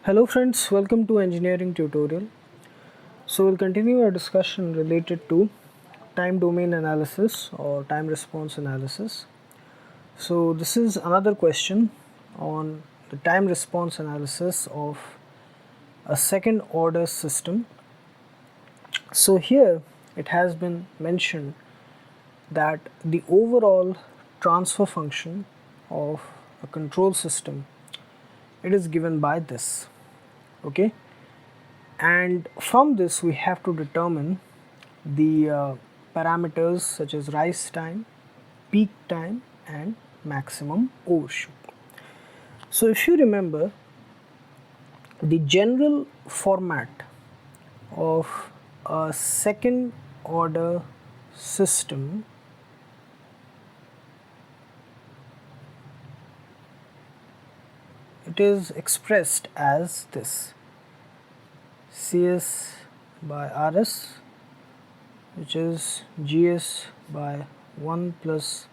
Hello friends, welcome to engineering tutorial. So we'll continue our discussion related to time domain analysis or time response analysis. So this is another question on the time response analysis of a second order system. So here it has been mentioned that the overall transfer function of a control system, it is given by this, okay, and from this we have to determine the parameters such as rise time, peak time and maximum overshoot. So if you remember, the general format of a second order system it is expressed as this: Cs by Rs, which is Gs by 1 plus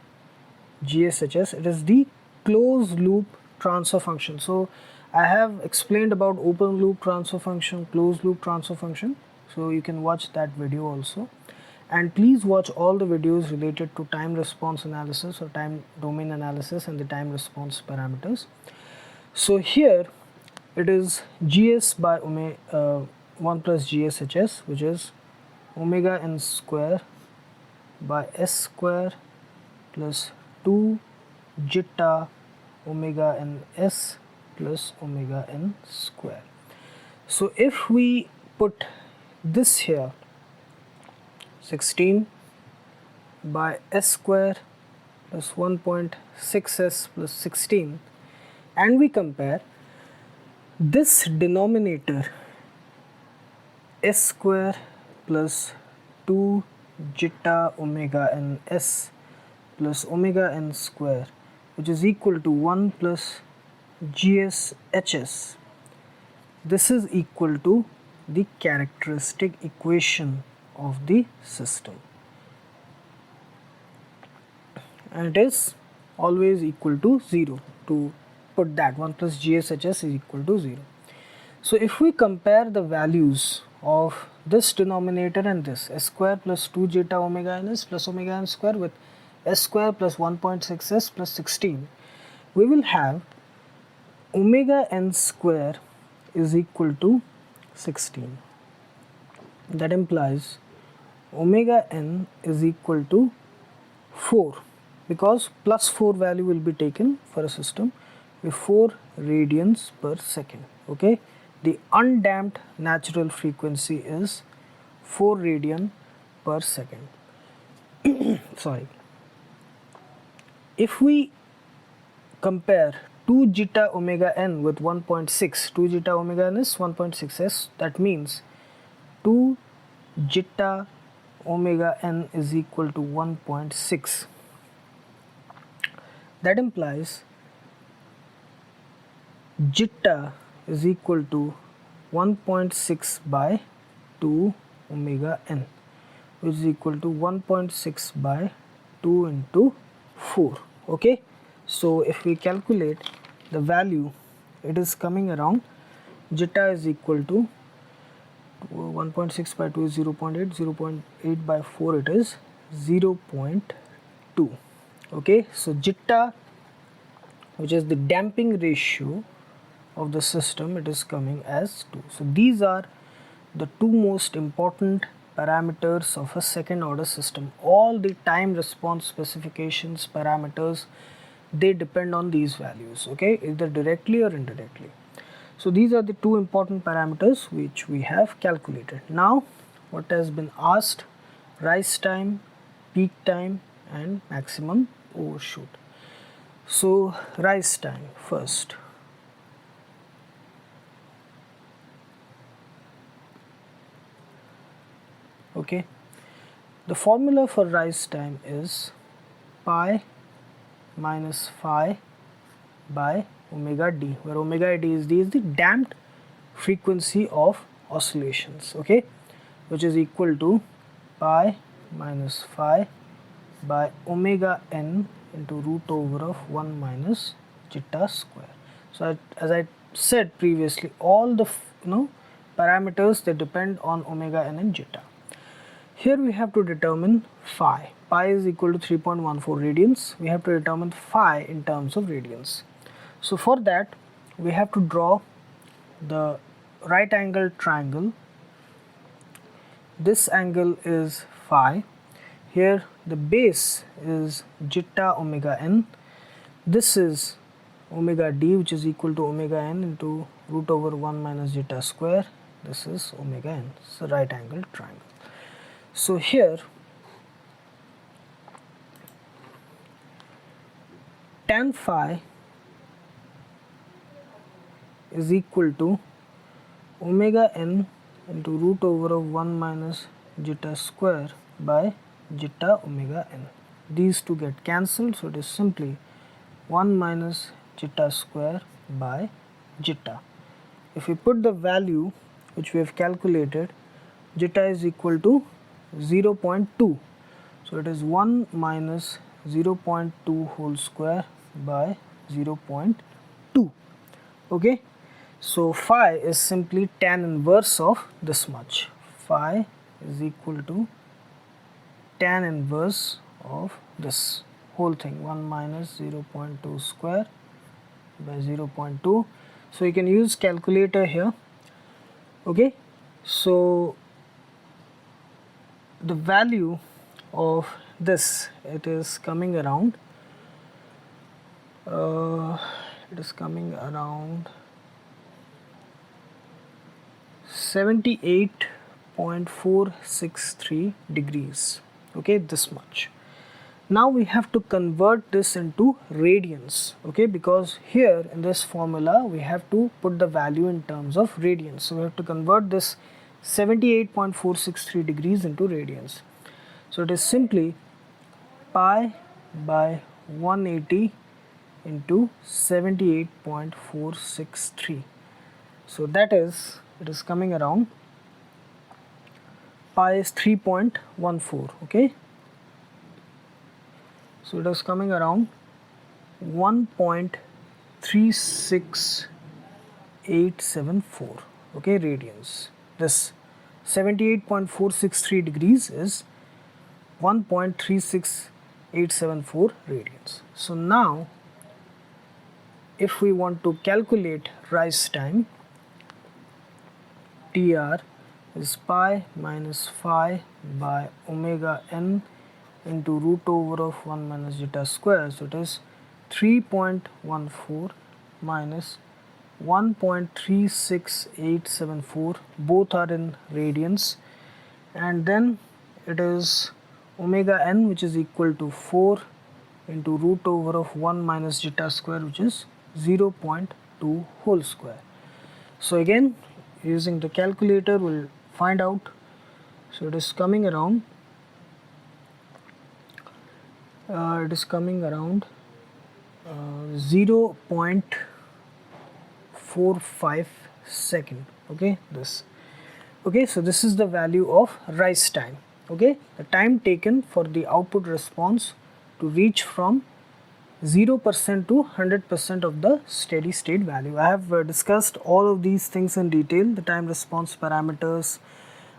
GSHS. It is the closed loop transfer function. So I have explained about open loop transfer function, closed loop transfer function, so you can watch that video also. And please watch all the videos related to time response analysis or time domain analysis and the time response parameters. So here it is Gs by 1 plus GSHS, which is omega n square by s square plus 2 zeta omega n s plus omega n square. So if we put this here, 16 by s square plus 1.6s plus 16, and we compare this denominator s square plus 2 zeta omega n s plus omega n square, which is equal to 1 plus GSHS. This is equal to the characteristic equation of the system, and it is always equal to 0. To put that, 1 plus GSHS is equal to 0. So if we compare the values of this denominator and this, s square plus 2 zeta omega n s plus omega n square with s square plus 1.6s plus 16, we will have omega n square is equal to 16. That implies omega n is equal to 4, because plus 4 value will be taken for a system with 4 radians per second. Okay, the undamped natural frequency is 4 radian per second. Sorry. If we compare 2 zeta omega n with 1.6, 2 zeta omega n is 1.6s, that means 2 zeta omega n is equal to 1.6. That implies zeta is equal to 1.6 by 2 omega n, which is equal to 1.6 by 2 into 4. Okay, so if we calculate the value, it is coming around zeta is equal to 1.6 by 2 is 0.8, 0.8 by 4 it is 0.2. okay, so zeta, which is the damping ratio of the system, it is coming as 2. So these are the two most important parameters of a second order system. All the time response specifications parameters, they depend on these values, okay, either directly or indirectly. So these are the two important parameters which we have calculated. Now what has been asked: rise time, peak time and maximum overshoot. So rise time first. Okay, the formula for rise time is pi minus phi by omega d, where omega d is the damped frequency of oscillations, okay, which is equal to pi minus phi by omega n into root over of 1 minus zeta square. So as I said previously, all the parameters that depend on omega n and zeta. Here we have to determine phi. Pi is equal to 3.14 radians. We have to determine phi in terms of radians. So for that we have to draw the right angled triangle. This angle is phi. Here the base is zeta omega n. This is omega d, which is equal to omega n into root over 1 minus zeta square. This is omega n. It's a right angled triangle. So here tan phi is equal to omega n into root over of 1 minus zeta square by zeta omega n. These two get cancelled, so it is simply 1 minus zeta square by zeta. If we put the value which we have calculated, zeta is equal to 0.2. So it is 1 minus 0.2 whole square by 0.2. Okay. So phi is simply tan inverse of this much. Phi is equal to tan inverse of this whole thing, 1 minus 0.2 square by 0.2. So you can use calculator here. Okay. So the value of this, it is coming around 78.463 degrees. Okay, this much. Now we have to convert this into radians, okay, because here in this formula we have to put the value in terms of radians. So we have to convert this 78.463 degrees into radians. So it is simply pi by 180 into 78.463. So that is, it is coming around, pi is 3.14, okay. So it is coming around 1.36874, okay, radians. This 78.463 degrees is 1.36874 radians. So now if we want to calculate rise time, TR is pi minus phi by omega n into root over of 1 minus zeta square. So it is 3.14 minus 1.36874, both are in radians, and then it is omega n, which is equal to 4 into root over of 1 minus zeta square, which is 0.2 whole square. So again, using the calculator we'll find out. So it is coming around 0.45 second. Okay, this. Okay, so this is the value of rise time. Okay, the time taken for the output response to reach from 0% to 100% of the steady state value. I have discussed all of these things in detail, the time response parameters,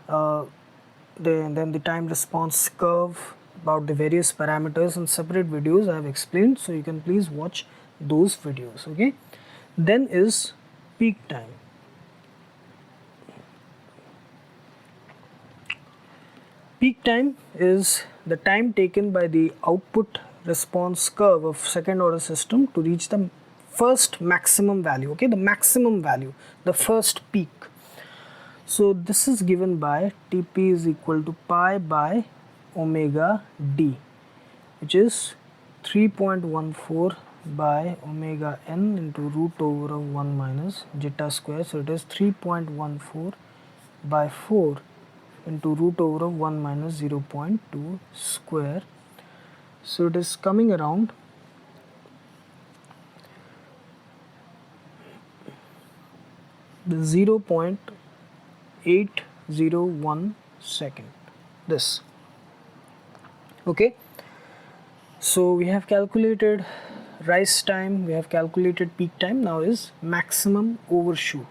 then the time response curve, about the various parameters in separate videos I have explained, so you can please watch those videos. Okay, then is peak time. Peak time is the time taken by the output response curve of second order system to reach the first maximum value, okay, the maximum value, the first peak. So this is given by Tp is equal to pi by omega d, which is 3.14 by omega n into root over of 1 minus zeta square. So it is 3.14 by 4 into root over of 1 minus 0.2 square. So it is coming around 0.801 second. This. Okay, so we have calculated rise time, we have calculated peak time, now is maximum overshoot.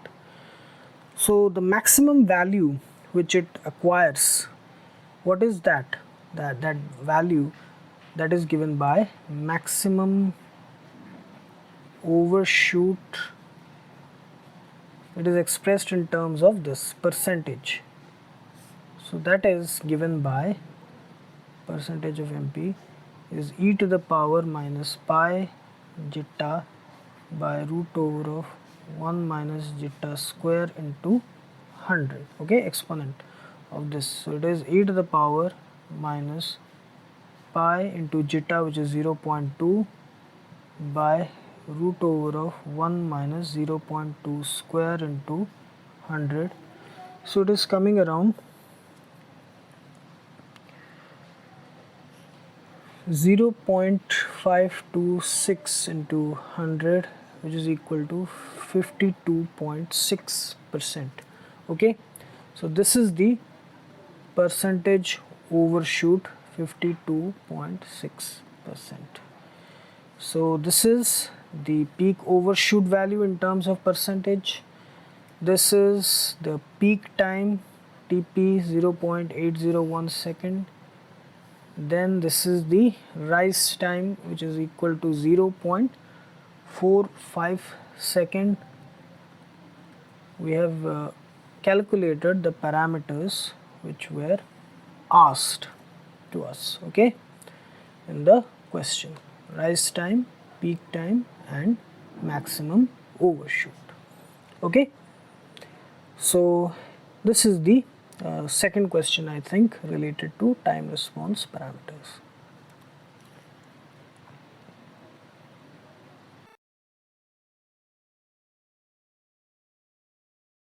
So the maximum value which it acquires, what is that? That value that is given by maximum overshoot. It is expressed in terms of this percentage. So that is given by percentage of MP is e to the power minus pi zeta by root over of 1 minus zeta square into 100, okay, exponent of this. So it is e to the power minus pi into zeta, which is 0.2, by root over of 1 minus 0.2 square into 100. So it is coming around 0.526 into 100, which is equal to 52.6%. okay, so this is the percentage overshoot, 52.6%. so this is the peak overshoot value in terms of percentage. This is the peak time, TP 0.801 second. Then this is the rise time, which is equal to 0.45 second. We have calculated the parameters which were asked to us, okay, in the question: rise time, peak time, and maximum overshoot. Okay, so this is the second question, I think, related to time response parameters.